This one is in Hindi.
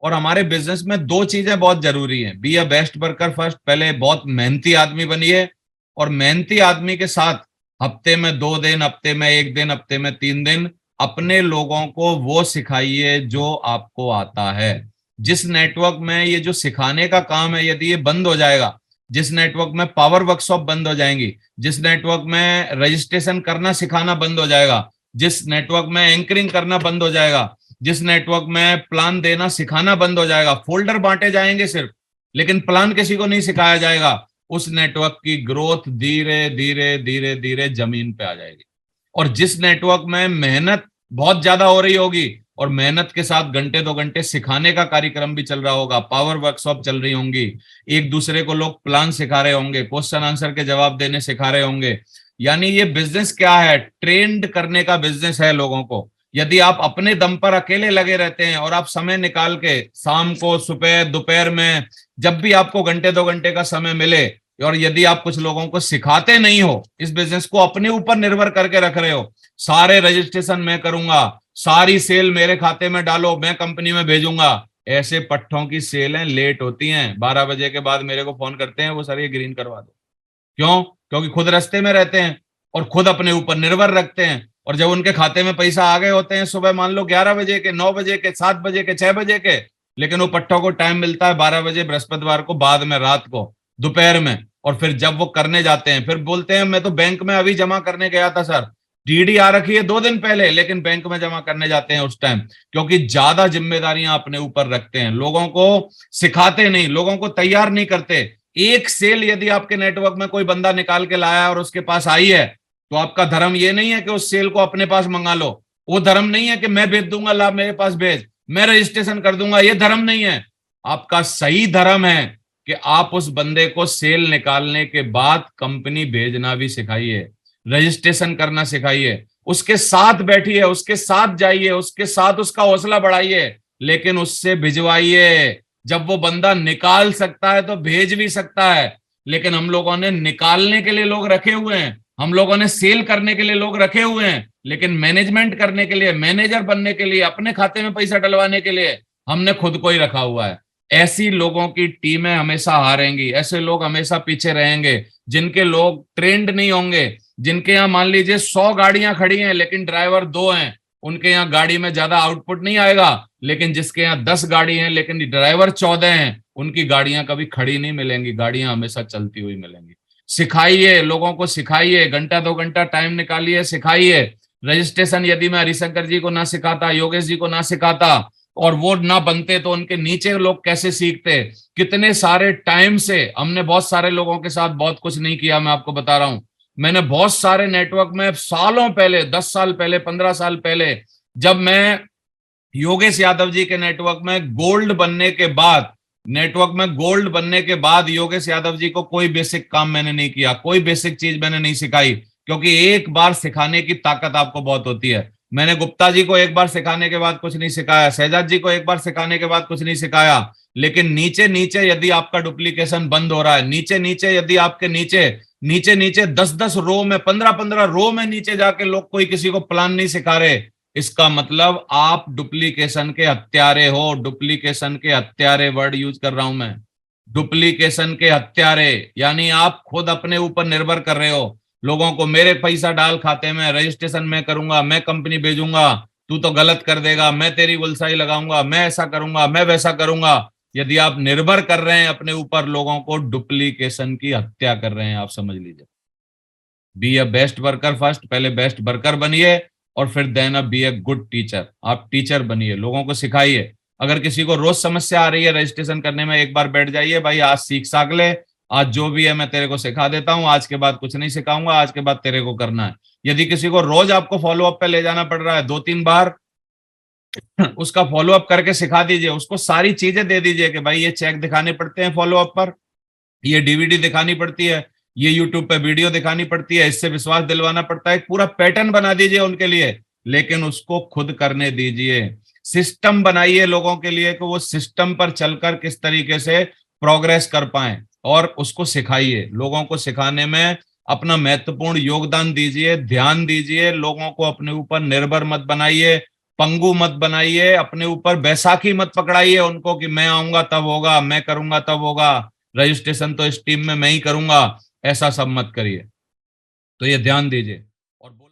और हमारे बिजनेस में दो चीजें बहुत जरूरी हैं। B a best worker first, पहले बहुत मेहनती आदमी बनिए, और मेहनती आदमी के साथ हफ्ते में 2 दिन, हफ्ते में 1 दिन, हफ्ते में 3 दिन अपने लोगों को वो सिखाइए जो आपको आता है। जिस नेटवर्क में ये जो सिखाने का काम है, यदि ये बंद हो जाएगा, जिस नेटवर्क में पावर वर्कशॉप बंद हो जाएंगी, जिस नेटवर्क में रजिस्ट्रेशन करना सिखाना बंद हो जाएगा, जिस नेटवर्क में एंकरिंग करना बंद हो जाएगा, जिस नेटवर्क में प्लान देना सिखाना बंद हो जाएगा, फोल्डर बांटे जाएंगे सिर्फ, लेकिन प्लान किसी को नहीं सिखाया जाएगा, उस नेटवर्क की ग्रोथ धीरे धीरे धीरे धीरे जमीन पे आ जाएगी। और जिस नेटवर्क में मेहनत बहुत ज्यादा हो रही होगी और मेहनत के साथ घंटे 2 घंटे सिखाने का कार्यक्रम भी चल रहा होगा, पावर वर्कशॉप चल रही होंगी, एक दूसरे को लोग प्लान सिखा रहे होंगे, क्वेश्चन आंसर के जवाब देने सिखा रहे होंगे, यानी ये बिजनेस क्या है, ट्रेंड करने का बिजनेस है लोगों को। यदि आप अपने दम पर अकेले लगे रहते हैं और आप समय निकाल के शाम को, सुबह, दोपहर में, जब भी आपको घंटे 2 घंटे का समय मिले, और यदि आप कुछ लोगों को सिखाते नहीं हो, इस बिजनेस को अपने ऊपर निर्भर करके रख रहे हो, सारे रजिस्ट्रेशन मैं करूंगा, सारी सेल मेरे खाते में डालो, मैं कंपनी में भेजूंगा, ऐसे पट्टों की सेलें लेट होती हैं। 12 बजे के बाद मेरे को फोन करते हैं, वो सर ये ग्रीन करवा दो। क्यों? क्योंकि खुद रास्ते में रहते हैं और खुद अपने ऊपर निर्भर रखते हैं, और जब उनके खाते में पैसा आ गए होते हैं सुबह मान लो 11 बजे के, 9 बजे के, 7 बजे के, 6 बजे के, लेकिन वो पट्टों को टाइम मिलता है 12 बजे बृहस्पतिवार को, बाद में, रात को, दोपहर में, और फिर जब वो करने जाते हैं फिर बोलते हैं मैं तो बैंक में अभी जमा करने गया था सर, डीडी आ रखी है 2 दिन पहले, लेकिन बैंक में जमा करने जाते हैं उस टाइम, क्योंकि ज्यादा जिम्मेदारियां अपने ऊपर रखते हैं, लोगों को सिखाते नहीं, लोगों को तैयार नहीं करते। एक सेल यदि आपके नेटवर्क में कोई बंदा निकाल के लाया और उसके पास आई है, तो आपका धर्म ये नहीं है कि उस सेल को अपने पास मंगा लो, वो धर्म नहीं है कि मैं भेज दूंगा, ला मेरे पास भेज, मैं रजिस्ट्रेशन कर दूंगा, ये धर्म नहीं है। आपका सही धर्म है कि आप उस बंदे को सेल निकालने के बाद कंपनी भेजना भी सिखाइए, रजिस्ट्रेशन करना सिखाइए, उसके साथ बैठिए, उसके साथ जाइए, उसके साथ उसका हौसला बढ़ाइए, लेकिन उससे भिजवाइए। जब वो बंदा निकाल सकता है तो भेज भी सकता है, लेकिन हम लोगों ने निकालने के लिए लोग रखे हुए हैं, हम लोगों ने सेल करने के लिए लोग रखे हुए हैं, लेकिन मैनेजमेंट करने के लिए, मैनेजर बनने के लिए, अपने खाते में पैसा डलवाने के लिए हमने खुद को ही रखा हुआ है। ऐसी लोगों की टीमें हमेशा हारेंगी, ऐसे लोग हमेशा पीछे रहेंगे, जिनके लोग ट्रेंड नहीं होंगे, जिनके यहाँ मान लीजिए 100 गाड़ियां खड़ी हैं लेकिन ड्राइवर 2 हैं, उनके यहाँ गाड़ी में ज्यादा आउटपुट नहीं आएगा, लेकिन जिसके यहाँ 10 गाड़ी हैं लेकिन ड्राइवर 14 हैं, उनकी गाड़ियां कभी खड़ी नहीं मिलेंगी, गाड़ियां हमेशा चलती हुई मिलेंगी। सिखाइए, लोगों को सिखाइए, घंटा 2 घंटा टाइम निकालिए, सिखाइए। रजिस्ट्रेशन यदि मैं हरिशंकर जी को ना सिखाता, योगेश जी को ना सिखाता, और वो ना बनते, तो उनके नीचे लोग कैसे सीखते। कितने सारे टाइम से हमने बहुत सारे लोगों के साथ बहुत कुछ नहीं किया, मैं आपको बता रहा हूं। मैंने बहुत सारे नेटवर्क में सालों पहले, 10 साल पहले, 15 साल पहले, जब मैं योगेश यादव जी के नेटवर्क में गोल्ड बनने के बाद, नेटवर्क में गोल्ड बनने के बाद योगेश यादव जी को कोई बेसिक काम मैंने नहीं किया, कोई बेसिक चीज मैंने नहीं सिखाई, क्योंकि एक बार सिखाने की ताकत आपको बहुत होती है। मैंने गुप्ता जी को एक बार सिखाने के बाद कुछ नहीं सिखाया, शहजाद जी को एक बार सिखाने के बाद कुछ नहीं सिखाया, लेकिन नीचे नीचे यदि आपका डुप्लीकेशन बंद हो रहा है, नीचे नीचे यदि आपके नीचे नीचे नीचे 10-10 रो में, 15-15 रो में नीचे जाके लोग कोई किसी को प्लान नहीं सिखा रहे, इसका मतलब आप डुप्लीकेशन के हत्यारे हो। डुप्लीकेशन के हत्यारे वर्ड यूज कर रहा हूं मैं, डुप्लीकेशन के हत्यारे, यानी आप खुद अपने ऊपर निर्भर कर रहे हो लोगों को, मेरे पैसा डाल खाते में, रजिस्ट्रेशन मैं करूंगा, मैं कंपनी भेजूंगा, तू तो गलत कर देगा, मैं तेरी गुलसाई लगाऊंगा, मैं ऐसा करूंगा, मैं वैसा करूंगा। यदि आप निर्भर कर रहे हैं अपने ऊपर लोगों को, डुप्लीकेशन की हत्या कर रहे हैं, आप समझ लीजिए। Be a best worker first, पहले बेस्ट वर्कर बनिए, और फिर then be a good teacher. आप टीचर बनिए, लोगों को सिखाइए। अगर किसी को रोज समस्या आ रही है रजिस्ट्रेशन करने में, एक बार बैठ जाइए, भाई आज सीख साख ले, आज जो भी है मैं तेरे को सिखा देता हूं, आज के बाद कुछ नहीं सिखाऊंगा, आज के बाद तेरे को करना है। यदि किसी को रोज आपको फॉलो अप पे ले जाना पड़ रहा है, 2-3 बार उसका फॉलो अप करके सिखा दीजिए, उसको सारी चीजें दे दीजिए कि भाई ये चेक दिखाने पड़ते हैं फॉलो अप पर, ये डीवीडी दिखानी पड़ती है, ये यूट्यूब पे वीडियो दिखानी पड़ती है, इससे विश्वास दिलवाना पड़ता है, पूरा पैटर्न बना दीजिए उनके लिए, लेकिन उसको खुद करने दीजिए। सिस्टम बनाइए लोगों के लिए कि वो सिस्टम पर चलकर किस तरीके से प्रोग्रेस कर पाए, और उसको सिखाइए। लोगों को सिखाने में अपना महत्वपूर्ण योगदान दीजिए, ध्यान दीजिए, लोगों को अपने ऊपर निर्भर मत बनाइए, पंगु मत बनाइए, अपने ऊपर बैसाखी मत पकड़ाइए उनको कि मैं आऊंगा तब होगा, मैं करूंगा तब होगा, रजिस्ट्रेशन तो इस टीम में मैं ही करूंगा, ऐसा सब मत करिए। तो ये ध्यान दीजिए। और